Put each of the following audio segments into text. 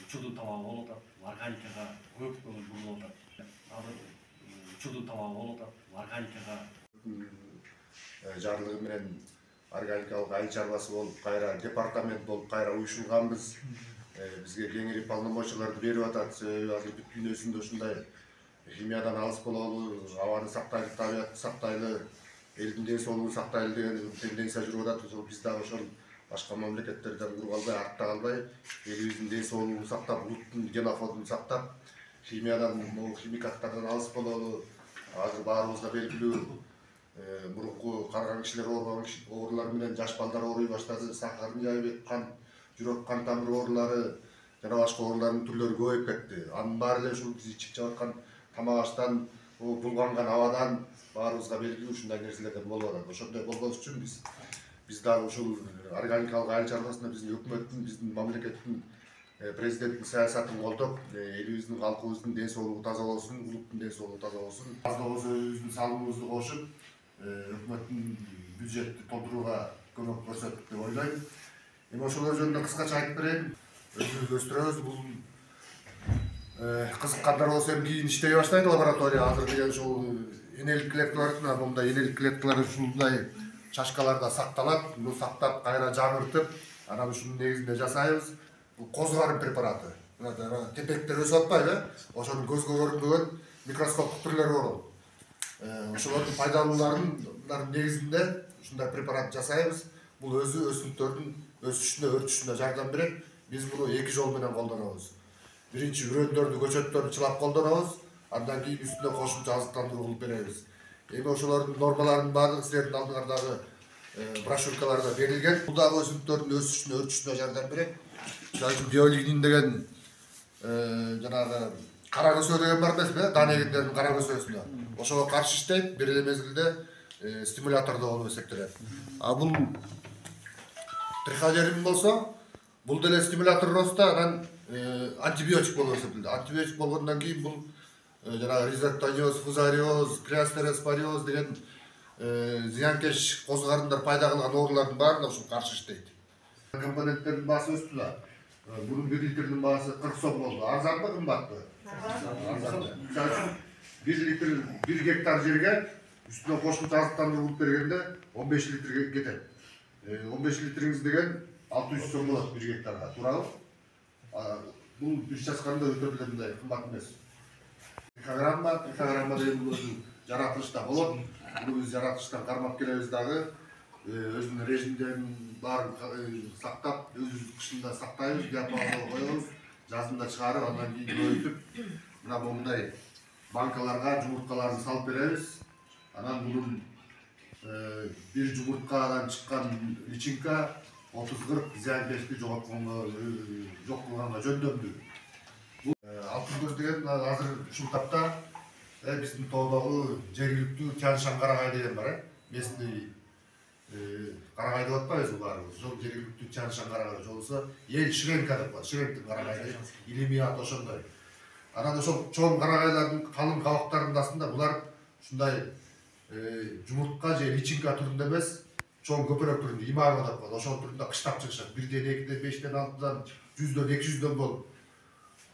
учурдун талабы болуп атат, органикага көп көңүл бурулуп атат. Азыр учурдун талабы болуп атат, органикага жарлыгы менен органикалык айыл чарбасы болуп, кайра департамент болуп, кайра уюшулганбыз. Бизге кеңири полномочияларды берип атат. Себеби азыр бүт дүйнөсүндө ушундай химиядан алыс бололу, абаны сактайлы, табиятты сактайлы, элдин ден соолугун сактайлы деген тенденция жүрүп атат. Ошол биз дагы ошол башка мамлекеттерден уруп албай, артта калбай, элибиздин ден соолугун сактап, улуттун генофондун сактап, химиядан, химикаттардан алыс бололу. Азыр баарыбызга белгилүү, мурунку карган кишилер оорулар менен жаш балдар ооруй баштады. Сахарный диабет, жүрөк кан тамыр оорулары жана башка оорулардын түрлөрү көбөйүп кетти. Анын баары эле ушул биз ичип жаткан тамак аштан, булганган абадан баарыбызга белгилүү ушундай нерселерден болуп атат. Ошондой болгон үчүн биз дагы ушул органикалык айыл чарбасында биздин өкмөттүн, биздин мамлекеттин, президенттин саясатын колдоп, элибиздин, калкыбыздын ден соолугу таза болсун, улуттун ден соолугу таза болсун. Аз да болсо өзүбүздүн салымыбызды кошуп, өкмөттүн бюджетти толтурууга көмөк көрсөттүк деп ойлойм. Эми ошолор жөнүндө кыскача айтып берейин. Өзүбүз өстүрөбүз. Бул кызыккандар болсо эми кийин иштей баштайт лаборатория. Азыр деген ушул энелик клеткалар, мындай энелик клеткалар ушундай чашкаларда сакталат. Муну сактап, кайра жаңыртып, анан ушунун негизинде жасайбыз. Бул козгарым препараты. Тепектер өсүп атпайбы? Ошонун көзгө көрүнбөгөн микроскоптук түрлөрү бар. Ошолордун пайдалууларынын негизинде ушундай препарат жасайбыз. Бул өзү өсүмдүктөрдүн өсүшүнө, өрчүшүнө жардам берет. Биз муну эки жол менен колдонобуз. Биринчи үрөндөрдү, көчөттөрдү чылап колдонобуз, андан кийин үстүнө кошумча азыктандыруу кылып беребиз. Эми ошолордун нормаларынын баардыгы силердин алдыңардагы брошюркаларда берилген. Бул дагы өсүмдүктөрдүн өсүшүнө, өрчүшүнө жардам берет. Мисалы үчүн биолигин деген жанагы кара көсө деген бар эмеспи, дан эгиндердин кара көсөсүнө. Ошого каршы иштейт, бир эле мезгилде стимулятор да болуп эсептелет. А бул триходерин болсо, бул деле стимулятор роста, анан антибиотик болуп эсептелет. Антибиотик болгондон кийин бул жанагы ризоктониоз, фузариоз, клеостероспориоз деген зыянкеш козгарымдар пайда кылган оорулардын баарына ушул каршы иштейт. Компоненттердин баасы өстү да. Bunun 1 litrinin bağısı 40 сом oldu. Arzan mı kımbattı? Arzan. Misal üçün 1 gektar жерге üstüne koşmuş azıktandırı bulup bergende 15 litre getir. 15 litreniz degen 600 сом болады 1 гектарға. Туралы. Бұл үш жасқанда өтөбүлөндөй кымбат эмес. Трихограмма деген бул жаратылышта болот. Буну биз жаратылыштан кармап келебиз дагы. Өзүнүн режимдерин баарын сактап, өз кышында сактайбыз, диапазонго коебуз, жазында чыгарып, андан кийин көбөйтүп, мына мондай банкаларга жумурткаларын салып беребиз. Анан бунун бир жумурткадан чыккан личинка 30-40 зыянкечти жок кылганга жөндөмдүү. Бул алтын көз деген азыр ушул тапта биздин тоодогу жергиликтүү Тянь-Шань карагай деген бар, местный карагай деп атпайбыз баарыбыз. Ошол жергиликтүү Тянь-Шань карагай болсо, эл Шренка деп коет, Шренктин карагайы, илимий аты ошондой. Анан ошол чоң карагайлардын калың кабактарынын астында булар ушундай жумуртка же личинка түрүндө эмес, чоң көпөлөк түрүндө, имаго деп коет. Ошол түрүндө кыштап чыгышат. 1ден, 2ден, 5ден, 6дан, 100дөн, 200дөн болуп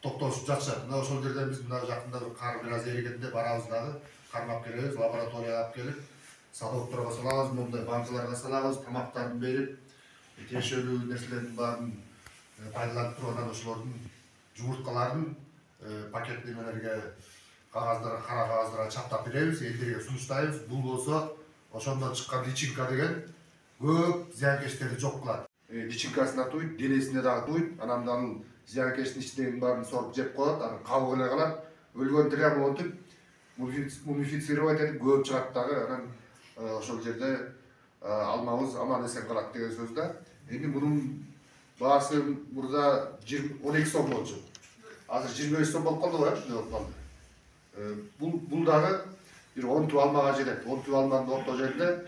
токтошуп жатышат. Мына ошол жерден биз мына жакында бир кар бир аз эригенде барабыз дагы, кармап келебиз, лабораторияга алып келип, садоводторго салабыз, мондай банкаларга салабыз, тамактарын берип, тиешелүү нерселердин баарын пайдаланып турган ошолордун жумурткаларын пакеттемелерге кара кагаздарға чаптап беребиз, элдерге сунуштайбыз. Бул болсо ошондон чыккан личинка деген көп зыянкечтерди жок кылат. Личинкасына туйт, денесине дагы туйт, анан зыянкечтин ичиндегинин баарын соруп жеп коет, анан кабык эле калат. Өлгөн тире монтип мумифицировать этип көп чыгат дагы, анан ошол жерде алмабыз аман эсен калат деген сөз да. Эми мунун баасы мурда 12 сом болчу. Азыр 25 сом болуп калды го, ушундай болуп калды. Бул дагы бир 10 туу алмага жетет. 10 туу алманын орто жеринде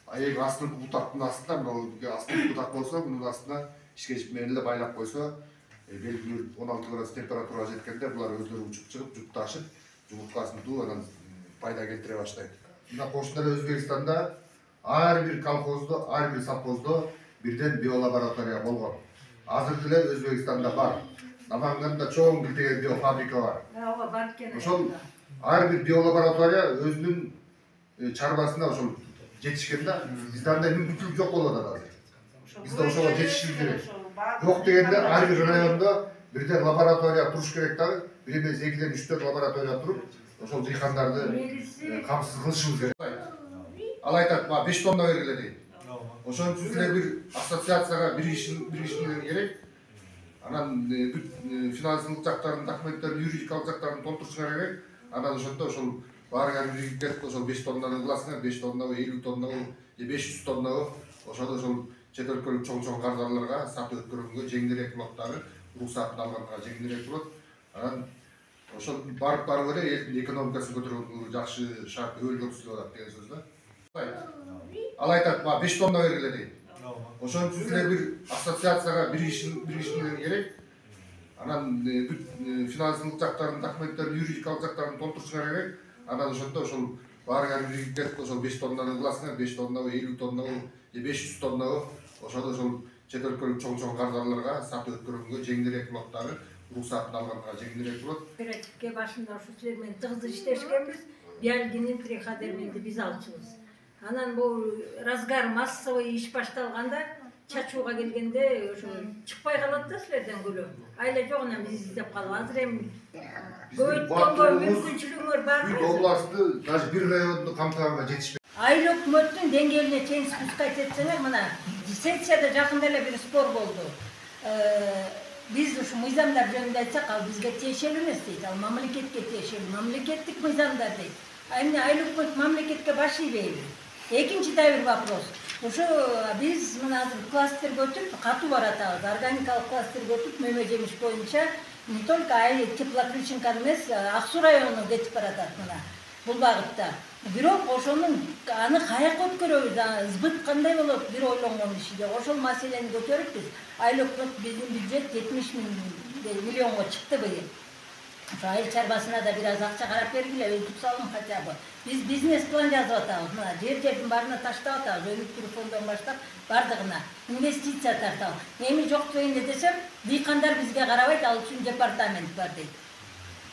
эң астын бутактын астына, мына астын бутак болсо, мунун астына ишкечип менен эле байлап койсо, белгилүү 16 градус температурага жеткенде булар өздөрү учуп чыгып, жуп ташып, жумурткасын тууп, анан пайда келтире баштайт. Мына кошуна Өзбекстанда ар бир колхоздо, ар бир совхоздо бирден биолаборатория болгон. Азыр деле Өзбекстанда бар. Наманганда чоң билдеген биофабрика бар. Ооба, бар экен. Ошол ар бир биолаборатория өзүнүн чарбасына ошол жетишкенде бизде андай мүмкүнчүлүк жок болуп атат азыр. Бизде ошого жетишибиз керек. Жок дегенде ар бир райондо бирден лаборатория туруш керек дагы, бир эмес 2-ден 3 лаборатория туруп, ошол дыйкандарды камсыз кылышыбыз керек. Ал айтат, 5 тонна бергиле дейт. Ошон үчүн эле бир ассоциацияга бир кишинин керек. Анан финансылык жактарын, документтерин, юридикалык жактарын толтурушуңар керек. Анан ошондо ошол баарыңар биригип ошол 5 тоннаны кыласыңар, 5 тоннабы, 50 тоннабы, 500 тоннабы, ошол чет өлкөлүк чоң кардарларга сатып өткөргөнгө жеңилирээк болот дагы, уруксатын алганга жеңилирээк болот. Анан ошол барып эле элдин экономикасын көтөргөнгө жакшы шарт өбөлгө түзүлүп атат деген сөз да. Ал айтат, 5 тонна бергиле дейт. Ошон үчүн эле бир ассоциацияга бир кишинин керек. Анан финансылык жактарын, документтерин, юридикалык жактарын толтурушуңар керек. Анан ошондо ошол баарыңар биригип ошол 5 тоннаны кыласыңар, 5 тоннабы, 50 тоннабы, 500 тоннабы, ошол чет өлкөлүк чоң кардарларга сатып өткөргөнгө жеңилирээк болот дагы, уруксатын алганга жеңилирээк болот. Оперативке башында ушу силер менен тыгыз иштешкенбиз. Биалгинин триходерминди биз алчубуз. Анан бул разгар массовый иш башталганда, чачууга келгенде ошо чыкпай калат да силерден күлү. Айла жок, анан биз издеп калып, азыр эми көбөйткөнгө мүмкүнчүлүгүңөр барбы? Бүт областты, даже бир районду камтыганга жетишпейт. Айыл өкмөттүн деңгээлине чейин спускать этсеңер, мына сессияда жакында эле бир спор болду. Биз ушу мыйзамдар жөнүндө айтсак, ал бизге тиешелүү эмес дейт, ал мамлекетке тиешелүү, мамлекеттик мыйзамдар дейт. Эми айыл өкмөт мамлекетке баш ийбейби? Экинчи да бир вопрос. Ошо биз мына азыр кластерге өтүп, катуу баратабыз, органикалык кластерге өтүп, мөмө жемиш боюнча не только айыл теплоключенка эмес, Ак Суу районуна кетип баратат мына бул багытта. Бирок ошонун аны каяка өткөрөбүз, сбыт кандай болот, бир ойлонгон иши жок. Ошол маселени көтөрүп биз айыл өкмөт биздин бюджет 70 миллионго чыкты быйыл. Айыл чарбасына да бир аз акча карап бергиле, өтүп салым хотя бы. Биз бизнес план жазып атабыз. Мына жердин баарына таштап атабыз, өнүктүрүү фондон баштап бардыгына инвестиция тартабыз. Эми жок дегенде десем, дыйкандар бизге карабайт, ал үчүн департамент бар дейт.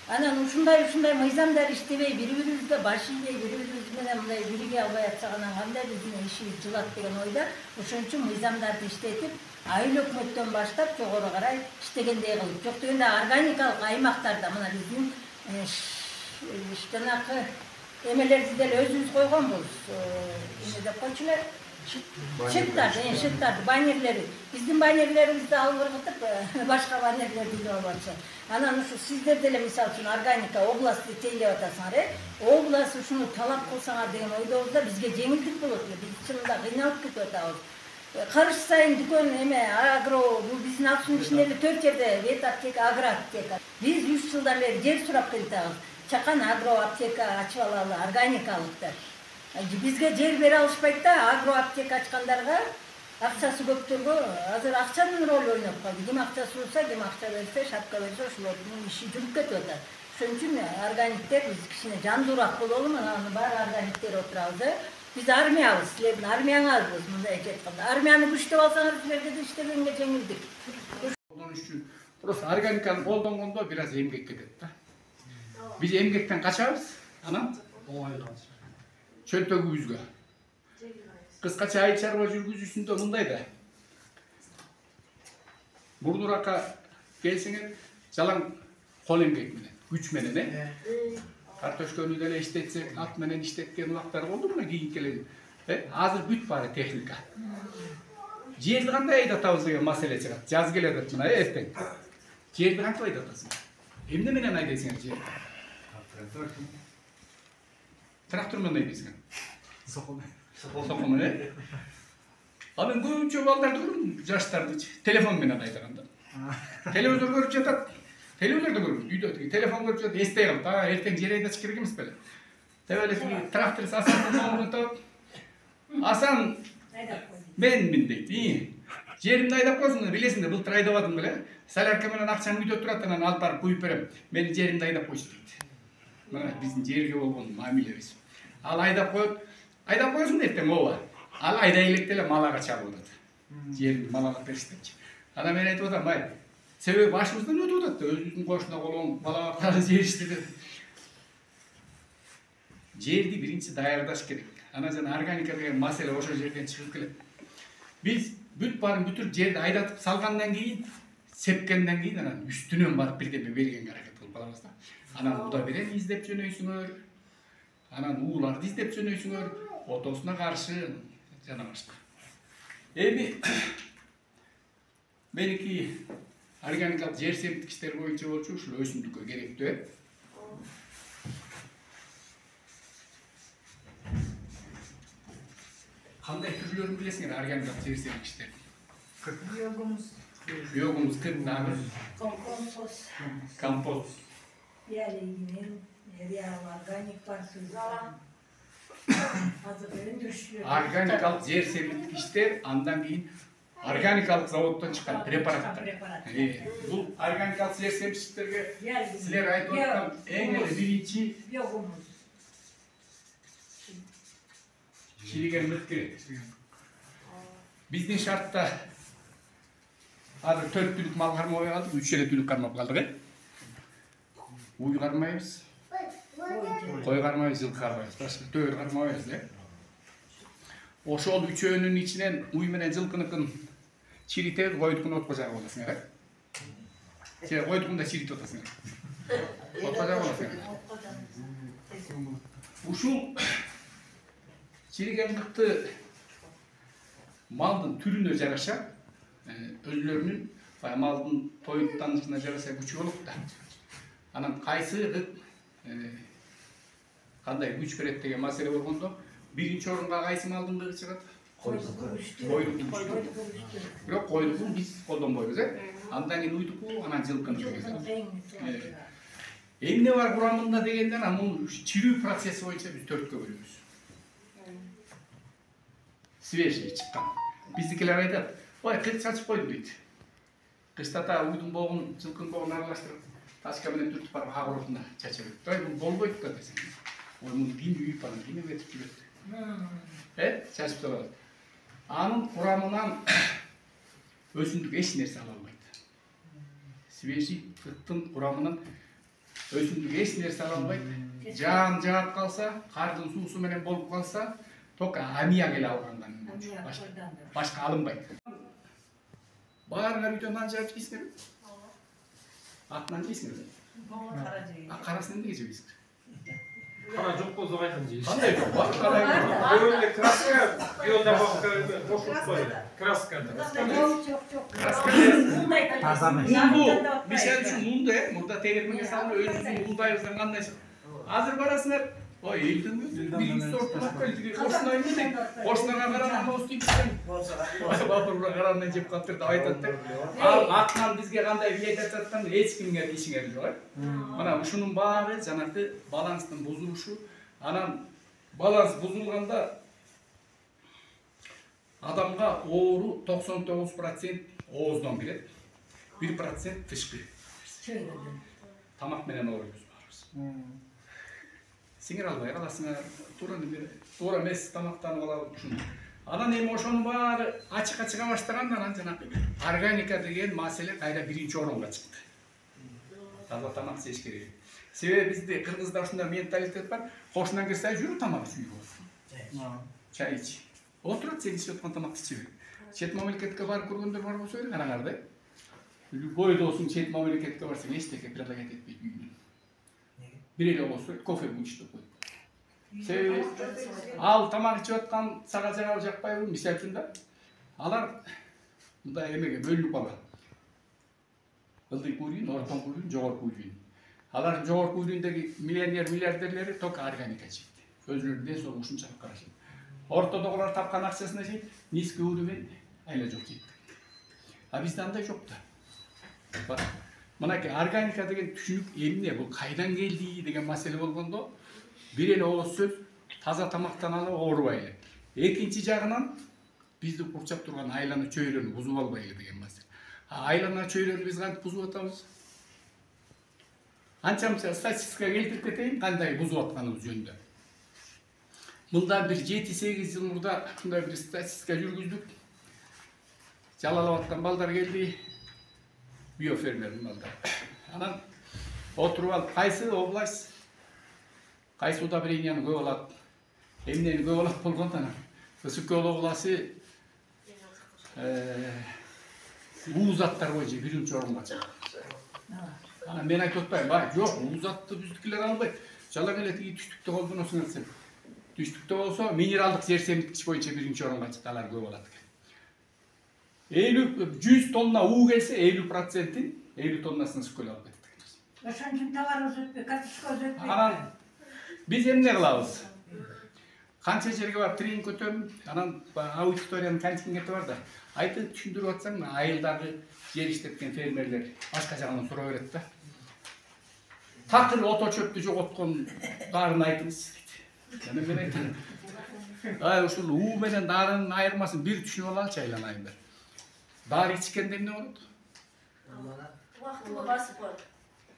Анан ушундай мыйзамдар иштебей, бири-бирибизге баш ийбей, бири-бирибиз менен мындай бириге албай атсак, анан кандай биздин ишибиз жылат деген ойда, ошон үчүн мыйзамдарды иштетип, айыл өкмөттөн баштап жогору карай иштегендей кылып. Жок дегенде органикалык аймактарда мына биздин жанакы эмелерди деле өзүбүз койгонбуз. Эме деп койчу эле, шыттарды, баннерлери. Биздин баннерлерибизди алып ыргытып, башка баннерлерди илип алып атышат. Анан ушу сиздер деле мисалы үчүн органика областты тейлеп атасыңар, область ушуну талап кылсаңар деген ойдобуз да, бизге жеңилдик болот эле. Биз чынында кыйналып кетип атабыз. Карыш сайын дүкөн эме агро, бул биздин Ак Сууның ичинде эле 4 жерде вет аптека, агро аптека. Биз 3 жылдан бери жер сурап келатабыз. Чакан агро аптека ачып алалы, органикалыктар. Бизге жер бере алышпайт да, агро аптека ачкандарга, акчасы көптөргө азыр акчанын ролу ойноп калды. Ким акча сураса, ким акча берсе, шапка берсе, ошолордун иши жүрүп кетип атат. Ошон үчүн органиктер биз кичине жандуураак бололу, аны баары органиктер отурабыз. Биз армиябыз, силердин армияңарбыз, мындай айтканда. Армияны күчтөп алсаңар, силерге да иштегенге жеңилдик. Просто органиканы колдонгондо бир аз эмгек кетет да. Биз эмгектен качабыз, анан чөнтөгүбүзгө. Кыскача айыл чарба жүргүзүүсүндө мындай да. Бурдуракка келсеңер жалаң кол эмгек менен, күч менен, картошканы деле иштетсек, ат менен иштеткен убактар болду мына кийинки эле. Азыр бүт баары техника. Жерди кандай айдатабыз деген маселе чыгат. Жаз келет мына эртең. Жерди кантип айдатасың? Эмне менен айдайсың жерди? Трактор менен айдайсың. Сокол менен. Анан көбүнчө балдарды көрдүм, жаштарды телефон менен айдаганда. Телевизор көрүп жатат. Телевизорду көрүп, үйдө телефон көрүп жатат, эстей калып, эртең жер айдаш керек эмес беле. Тебеле трактор Асандын номерин тауып, Асан менмин дейт. Жеримди айдап койсуң, билесиң да, былтыр айдабадым беле. Солярка менен акчаң үйдө турат, анан алып барып куюп берем. Мени жеримди айдап койчу дейт. Мына биздин жерге болгон мамилебиз. Ал айдап коесуң эртең ооба. Ал айдай элек деле малага чабып атат. Жерди малага бериштепчи. Анан мен айтып атам, себеби башыбыздан өтүп атат да, өзүбүздүн кошуна колон балага жер иштеди. Жерди биринчи даярдаш керек. Анан жана органика деген маселе ошол жерден чыгып келет. Биз бүт баарын бүтүрүп жерди айдатып салгандан кийин, сепкенден кийин анан үстүнөн барып бирдеме бергенге аракет кылып барабыз да. Анан уда берем издеп жөнөйсүңөр. Анан ууларды издеп жөнөйсүңөр, отосуна каршы жана башка. Эми меники органикалык жер семиткичтер боюнча болчу ушул өсүмдүккө керектүү. Кандай түрлөрүн билесиңер органикалык жер семиткичтер? Биогумус кырк дагы. Компост. Органикалык жер семиткичтер, андан кийин органикалык заводдон чыккан препараттар. Бул органикалык жер семиткичтерге силер айтып аткан эң эле биринчи кирген мүлк керек. Биздин шартта азыр 4 түлүк мал кармабай калдык, 3 эле түлүк кармап калдык. Уй кармайбыз, кой кармайбыз, жылкы кармайбыз, башка төр кармабайбыз. Ошол үчөөнүн ичинен уй менен жылкыныкын чиритебиз, койдукун отко жагып аласыңар. Сен койдукунда чиритип атасыңар. Отко жагып аласыңар. Ушул чириген мыкты малдын түрүнө жараша, өзлөрүнүн малдын тоюттанышына жараша күчү болот да. Анан кайсы кандай күч берет деген маселе болгондо, биринчи орунга кайсы малдын кыгы чыгат? Койдуктун күчү. Бирок койдукун биз колдонбойбуз, андан кийин уйдуку, анан жылкыныкы. Эмне бар курамында дегенде, анан чирүү процесси боюнча биз 4кө бөлөбүз. Свежий чыккан. Биздикилер айтат, ой, кырк чачып койдум дейт. Кыштата уйдун богун, жылкынын богун аралаштырып, ташка менен түртүп барып хагыротуна чачып берет. Ой, бул болбойт да десең. Ой, муну ким үйүп анан ким этип жүрөт. Чачып салат. Анын курамынан өсүмдүк эч нерсе ала албайт. Свежий кырктын курамынан өсүмдүк эч нерсе ала албайт. Жаан жаап калса, кардын суусу менен болуп калса, только аммиак эле алгандан башка алынбайт. Баарыңар үйдөн нан жаап жейсиңерби? Ак нан жейсиңерби? Карасын эмнеге жейсиңер? Кара жок болсо кайдан жейсиз? Кандай жок бар? Көбүнчө краска, бирөөдө кошуп коюп. Краска. Мунду, мисалы үчүн мунду, мурда тегерменге салып өзүбүздүн мундайыбыздан кандай. Азыр барасыңар, ой, элдин биринчи сорттун келди, кошуна эмне дейт? Кошунага караган ноос тийбизсең. Бабурга караган жеп калыптыр деп айтат да. Ал атынан бизге кандай бий айтып жаткан эч кимге ишиңер жок. Мына ушунун баары жанагы баланстын бузулушу. Анан баланс бузулганда адамга оору 99% ооздон кирет, 1% тышкы. Тамак менен ооруйбуз баарыбыз. Сиңер албай каласыңар, туура эмес тамактанып алабыз ушуну. Анан эми ошонун баары ачыкка чыга баштаганда анан жанагы органика деген маселе кайра биринчи орунга чыкты. Таза тамак жеш керек. Себеби бизде кыргызда ушундай менталитет бар, кошунан кирсе жүрү тамак жүйүп. Чай ич. Отурат сен ичип аткан тамакты иче бер. Чет мамлекетке барып көргөндөр бар болсо караңар да. Любой досың чет мамлекетке барсаң эчтеке предлагать этпейт үйүнөн. Бир эле болсо кофе мучтап коет. Себеби ал тамак ичип аткан сага жагабы жакпайбы мисалы үчүн да. Алар мындай эмеге бөлүнүп калган. Ылдый уровень, ортоңку уровень, жогорку уровень. Алар жогорку уровеньдеги миллионер, миллиардерлери только органика жейт. Өзүнүн ден соолугун ушунчалык карашат. Ортодогулар тапкан акчасына жейт, низкий уровень айла жок жейт. А бизде андай жок да. Мынакей органика деген түшүнүк эмне, бул кайдан келди деген маселе болгондо бир эле ооз сөз таза тамактан алып оорубайлы. Экинчи жагынан бизди курчап турган айлана чөйрөнү бузуп албайлы деген маселе. Айлана чөйрөнү биз кантип бузуп атабыз? Анча-мынча статистикага келтирип кетейин, кандай бузуп атканыбыз жөнүндө. Мындан бир 7-8 жыл мурда мындай бир статистика жүргүздүк. Жалалап аткан балдар келди, биофермер балдар. Анан отуруп алып, кайсы область, кайсы удобренияны көп алат, эмнени көп алат болгондо Ысыкөл областы уузаттар боюнча биринчи орунга чыкты. Анан мен айтып атпайм, жок, уузатты биздикилер албайт. Жалаң эле тиги түштүктө колдоносуңар десем. Түштүктө болсо минералдык жер семирткич боюнча биринчи орунга чыкты, алар көп алат экен. 100 тонна уу келсе 50%-ин 50 тоннасын Ысыкөл алып кетет. Ошон үчүн товарыбыз өтпөй, карточкабыз өтпөй. Анан биз эмне кылабыз? Канча жерге барып тренинг өтөм, анан аудиториянын контингенти бар да. Айтып түшүндүрүп атсаң, айылдагы жер иштеткен фермерлер башка жагынан сурап берет да. Такыр ото чөптү жоготкон дарын айтыңыз дейт. Анан мен айтам, ушул уу менен дарынын айырмасын бир түшүнүп алалычы айланайындар. Дары ичкенде эмне болот? Убактылуу басып коет.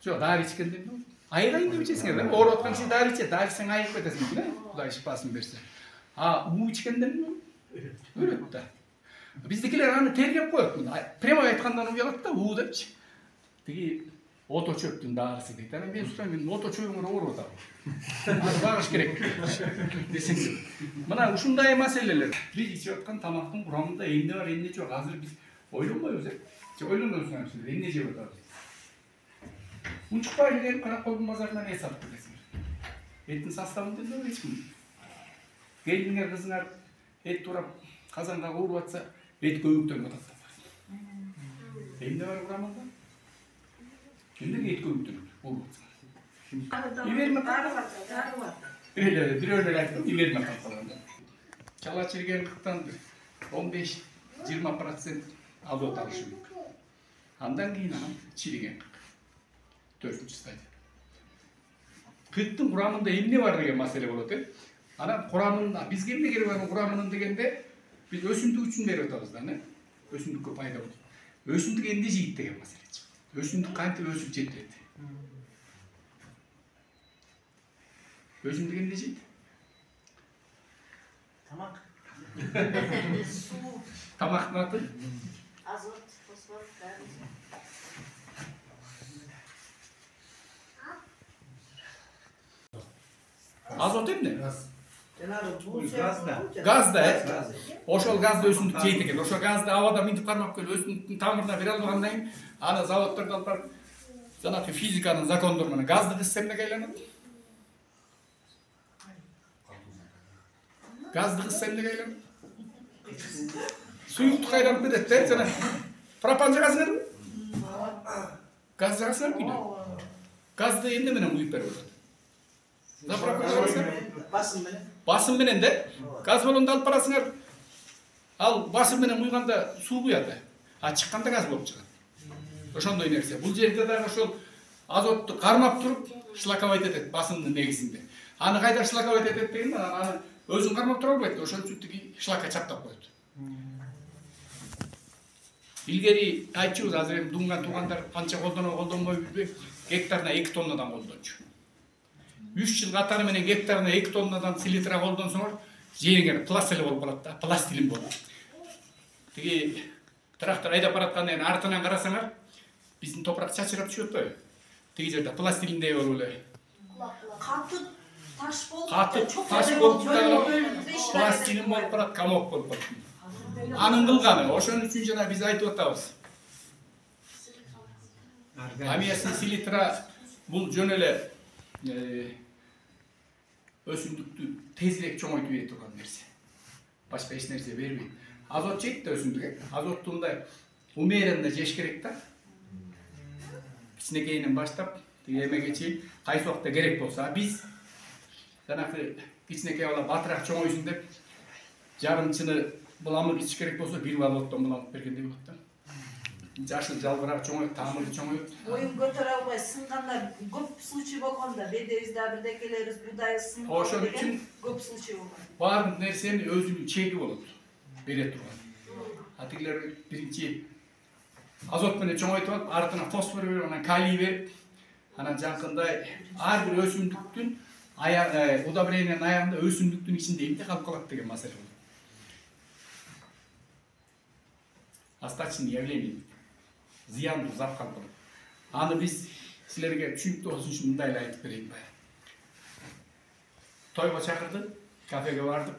Жок, дары ичкенде эмне болот? Айырайын деп ичесиңер да. Ооруп аткан киши дары ичет, дары ичсең айыгып кетесиң да. Кудай шипасын берсе. уу ичкенде эмне болот? Өлөт да. Биздикилер аны тергеп коет. Прямо айткандан уялат да, уу депчи. Тиги ото чөптүн дарысы дейт. Анан мен сурайм, мен ото чөбүңөр ооруп атам. Аны багыш керек десең. Мына ушундай маселелер. Биз ичип аткан тамактын курамында эмне бар, эмне жок, азыр биз ойлонбойбуз. Ойлоносуңар сиз, эмне жеп атабыз? Унчукпай келип карап койдун базарынан эс алып келесиңер. Эттин составын билбейт эч ким. Келиңер кызыңар эт турап казанга кууруп атса, эт көбүктөнүп атат. Эмне бар курамында? Эмнеге эт көбүктөнүп кууруп атса? Иберме бирөөлөр айттым, иберме калганда. Чала чиргендиктен 15-20% азот алышы керек. Андан кийин анан чириген. 4-чү стадия. Кыттын курамында эмне бар деген маселе болот э. Анан курамында бизге эмне керек бар курамынын дегенде биз өсүмдүк үчүн берип атабыз да, не? Өсүмдүккө пайда болот. Өсүмдүк эмне жейт деген маселе чыкты. Өсүмдүк кантип өсүп жетет? Өсүмдүк эмне жейт? Тамак. Тамактын аты? Азот, фосфор, калий. Азот эмне? Газда. Газда, э? Ошол газды өсүмдүк жейт экен. Ошол газды абада минтип кармап келип өсүмдүктүн тамырына бере алгандан кийин аны заводдордо алып барып жанагы физиканын закондору менен газды кысса эмнеге айланат? Газды кысса эмнеге айланат? Суюктук айланып кетет да, жана пропан жагасыңарбы? Газ жагасыңарбы үйдө? Газды эмне менен куюп берип атат? Заправка жагасыңар? Басым менен да? Газ баллонду алып барасыңар. Ал басым менен куйганда суу куят, а чыкканда газ болуп чыгат. Ошондой нерсе. Бул жерде дагы ошол азотту кармап туруп шлаковать этет басымдын негизинде. Аны кайда шлаковать этет дегенде аны өзүн кармап тура албайт. Ошон үчүн тиги шлакка чаптап коет. Илгери айтчубуз, азыр эми дунган туугандар канча колдонбой билбейм, гектарына 2 тоннадан колдончу. 3 жыл катары менен гектарына 2 тоннадан селитра колдонсоңор, жериңер пластилин болуп калат да, пластилин болот. Тиги трактор айдап бараткандан кийин артынан карасаңар, биздин топурак чачырап түшүп атпайбы? Тиги жерде пластилиндей болуп эле. Катты таш болуп, Катты таш болуп, пластилин болуп барат, комок болуп барат. Анын кылганы, ошон үчүн жана биз айтып атабыз. Амиясын селитра бул жөн эле өсүмдүктү тезирээк чоңойтуп бере турган нерсе. Башка эч нерсе бербейт. Азот жейт да өсүмдүк. Азотту мындай умеренно жеш керек да. Кичинекейинен баштап эмеге чейин кайсы убакта керек болсо. Биз жанакы кичинекей бала батыраак чоңойсун деп жарымчыны буламыр ич керек болсо бир азоттон буламып бергенде болот да. Жашыл жалбырак чоңойт, тамыры чоңойт. Боюн көтөрө албай сынгандар көп случай болгондо, бедебизде бирдекелерибиз будай сынып Ошон үчүн көп случай болгон. баардык нерсенин өзүнүн чеги болот. Бере турган. Атилер биринчи азот менен чоңойтуп алып, артына фосфор берип, анан калий берип, анан жанкындай ар бир өсүмдүктүн удобрениянын аягында өсүмдүктүн ичинде эмне калып калат деген маселе болот. Остаточные явления. Зыяндуу зат калып калат. Аны биз силерге түшүнүктүү болсун үчүн мындай эле айтып берейин баягы. Тойго чакырдык, кафеге бардык.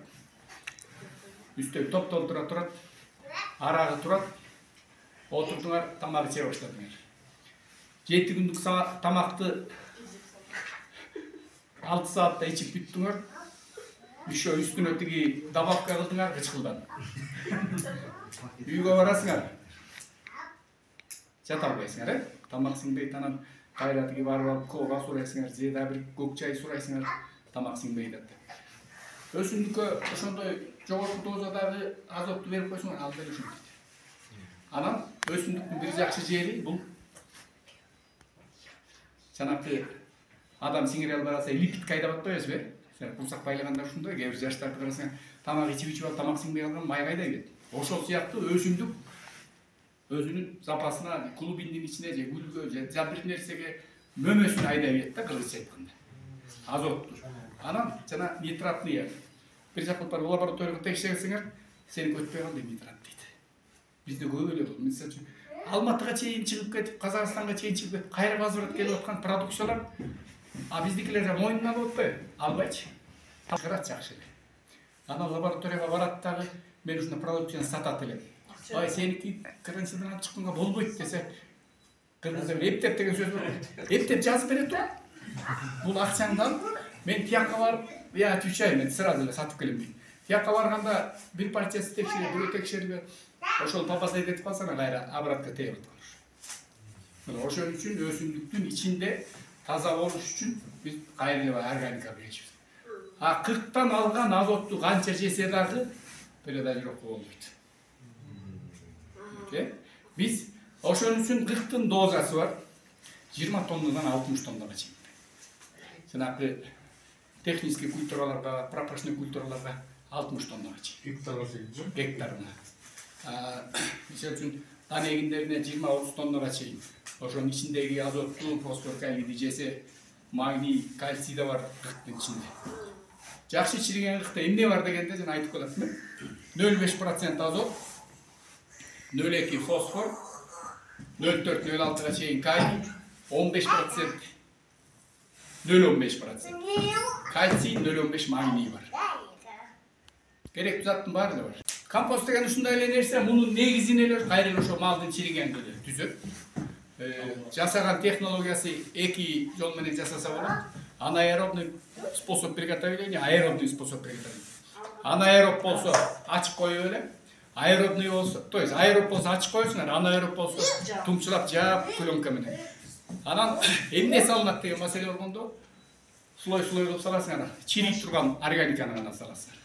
Үстө топ толтура турат, арагы турат. Отурдуңар, тамак иче баштадыңар. 7 күндүк тамакты 6 саатта ичип бүттүңөр. Еще үстүнө тиги добавка кылдыңар кычкылдан. Үйгө барасыңар. Жата албайсыңар, тамак сиңбейт, анан кайра тиги барып алып коога сурайсыңар, же да бир көк чай сурайсыңар, тамак сиңбейт деп. Өсүмдүккө ошондой жогорку дозадагы азотту берип койсоңор, ал деле ушинтет. Анан өсүмдүктүн бир жакшы жери бул жанакы адам сиңире албай калса липидка айдап атпайбызбы? Курсак байлаганда ушундай, кээ бир жаштарды карасаң, тамак ичип алып тамак сиңбей калган май кайда кетти? Ошол сыяктуу өсүмдүк өзүнүн запасына клубиндин ичине же гүлгө же бир нерсеге мөмөсүн айдап ийет да, кыргызча айтканда. Азотту. Анан жана нитратный бир жакка барып лабораторияга текшерсеңер, сени көтпөй калды нитрат дейт. Бизде көп эле болот. Мисалы үчүн Алматыга чейин чыгып кетип, Казакстанга чейин чыгып кетип, кайра возврат келип аткан продукциялар, а биздикилер мойнуна алып атпайбы? Албайчы. Чыгарат жакшы эле. Анан лабораторияга барат дагы, мен ушундай продукцияны сатат элем. Ай, сеники карантиндан алып чыкканга болбойт десе, кыргызда эптеп деген сөз бар. Эптеп жазып берет тур. Бул акчаңды алып, мен тияққа барып, я отвечаю, мен сразу эле сатып келем дейт. Тияққа барганда бир партиясы текшерип, бирөө текшерип, ошол папасай кетип калса, кайра обратка тегип атат. Ошон үчүн өсүмдүктүн ичинде таза болуш үчүн биз кайра органика беребиз. А 40тан алган азотту канча жесе дагы передозировка болбойт. Биз ошон үчүн 40тын дозасы бар. 20 тоннадан 60 тоннага чейин. Жанагы технический культураларга, пропорчный культураларга 60 тоннага чейин. Гектарына. Мисалы үчүн дан эгиндерине 20-30 тоннага чейин. Ошонун ичиндеги азотту, фосфор, калийди жесе, магний, кальций да бар 40тын ичинде. Жакшы чирген кыкта эмне бар дегенде жана айтып калатмын. 0,5% азот, 0,2 фосфор, 0,4-0,6га чейин калий, 15%, 0,15%. Кальций, 0,15 магний бар. Керектүү заттын баары бар. Компост деген ушундай эле нерсе, мунун негизин эле кайра ошо малдын чиригендиги түзөт. Жасаган технологиясы 2 жол менен жасаса болот. Анаэробный способ приготовления, аэробный способ приготовления. Анаэроб болсо ачык коюп эле, аэробный болсо, то есть аэроб болсо ачык коесуңар, анаэроб болсо тумчулап жаап пленка менен. Анан эмне салынат деген маселе болгондо слой-слой кылып саласыңар, чирип турган органиканы гана саласыңар.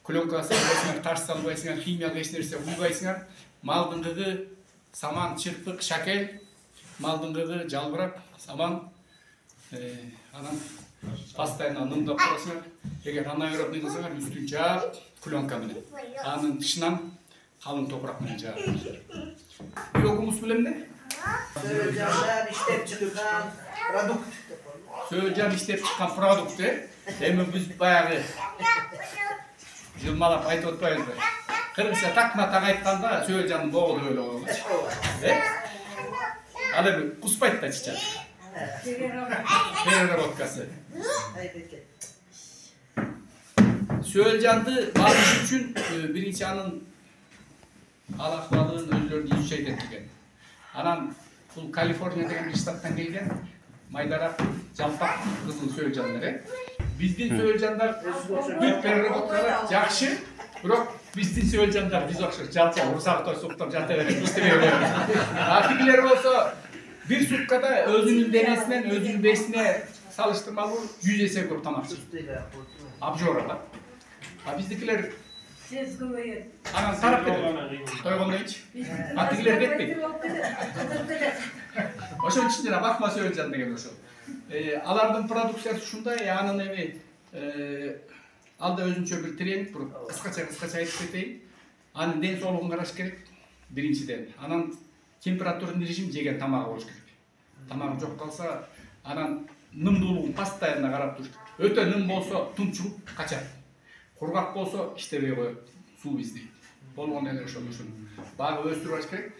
Пленка салбайсыңар, таш салбайсыңар, химиялык эч нерсе куйбайсыңар. Малдын кыгы, саман, чырпык, шакел, малдын кыгы, жалбырак, саман, анан постоянно нымдап турасыңар. Эгер анаэробный кылсаңар, үстүн жаап, пленка менен. Анын тышынан калың топурак менен жаап. Биогумус билем эмне? Söğücandan işlep çıkan produkt. Söğücan işlep çıkan produkt. Эми биз баягы жылмалап айтып атпайбызбы? Кыргызча такма-так айтканда сөөлжандын богу деп эле койгон. Ал эми куспайт да чычат. Переработкасы. Сөөлжанды багыш үчүн биринчи анын ал акыбалын өзүлөрү изучать эткен. Анан Бұл Калифорния деген bir штаттан келген майдарак жалпак кызыл сөөлжандар. Биздин сөөлжандар өтпөрөк жакшы, бирок биздин сөөлжандар биз окшош жалпак урсак суктап жата берет, иштебей берет. Атигилер болсо bir sutkada özünün denesinden özünün besine salıştırmalı 100 есе көп тамак жейт. Abjorada. Ha bizdekiler Siz koyuyor. anan tarap берет. Тойгондо ич. Атигилер кетпейт. Ошонун ичинде бакма сөөлжан деген ошол. Алардын продукциясы ушундай, анын эми алда өзүнчө бир тренинг, кыскача айтып кетейин. Анын ден соолугун караш керек. Биринчиден. Анан температурный режим жеген тамагы болуш керек. Тамагы жок калса, анан нымдуулугун постоянно карап туруш керек. Өтө ным болсо тунчугуп качат. Кургак болсо иштебей коет, суу издейт. Болгон эле ошол багы өстүрүп алыш керек.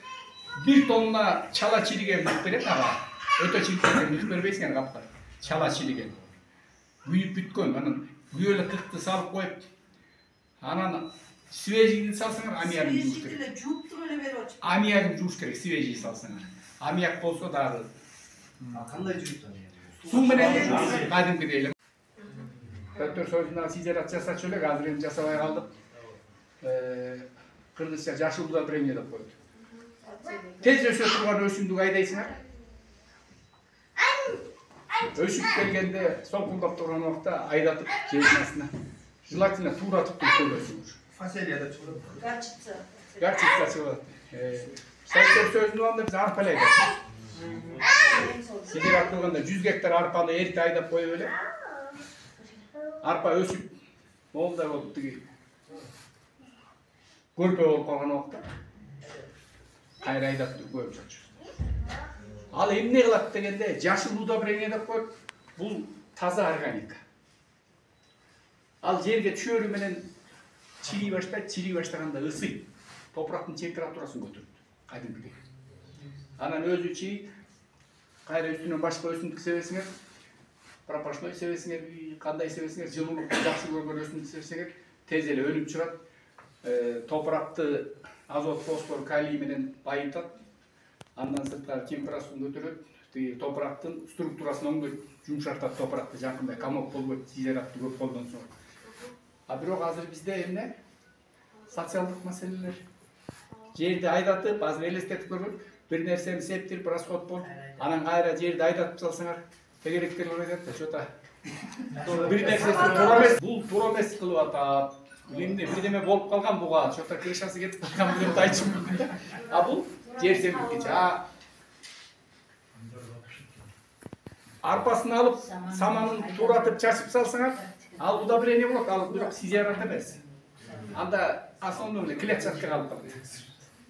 1 тонна чала чириген мүк берет ага. Өтө чириккен мүк бербейсиңер капка. Чала чириген. Күйүп бүткөн, анан күйөлө кыкты салып коюп, анан свежийди салсаңар амиягын жууш керек. Жууп туруп эле берип атышат. Амиягын жууш керек, свежий салсаңар. Амияк болсо дагы Кандай жүрүп суу менен кадимкидей эле. Доктор сөзүнө сизерат жасачу элек, азыр эми жасабай калдык. Кыргызча жашыл удобрение деп коет. Тез өсө турган өсүмдүк айдайсыңар. Өсүп келгенде солкулдап турган убакта айдатып жердин астына. Желательно туратып көбөсүңүр. Фасолияда чыгып. Горчица. Горчица чыгат. Сайттер сөзүнү анда биз арпа эле айдайбыз. Сидер кылганда 100 гектар арпаны эрте айдап коюп эле. Арпа өсүп, молдай болуп тиги көрпө болуп калган убакта кайра айдап коюп чачу. Ал эмне кылат дегенде жашыл удобрение деп коет. Бул таза органика. Ал жерге түшөрү менен чирий баштаганда ысый. Топурактын температурасын көтөрөт. Кадимкидей. Анан өзү чийип, кайра үстүнөн башка өсүмдүк себесиңер, пропашной себесиңер, кандай себесиңер, жылуулук жакшы көргөн өсүмдүк себесиңер, тез эле өнүп чыгат. Топуракты азот, фосфор, калий менен байытат. Андан сырткары температурасын көтөрөт. Тиги топурактын структурасын оңдойт, жумшартат топуракты жакындай комок болбойт, сизератты көп болгон соң. А бирок азыр бизде эмне? Социалдык маселелер. Жерди айдатып, азыр элестетип көргөн, бир нерсени септирип, расход болуп, анан кайра жерди айдатып салсаңар, тегеректер айтат да, что-то бир нерсеси туура эмес, бул туура эмес кылып атат. Эмне бирдеме болуп калган буга, что-то крышасы кетип калган деп айтчу мүмкүн да. А бул жер семирткич. Арпасын алып, саманын туратып чачып салсаңар, ал удобрение болот, ал бирок сизерат эмес. Анда основной клетчатка калып калат.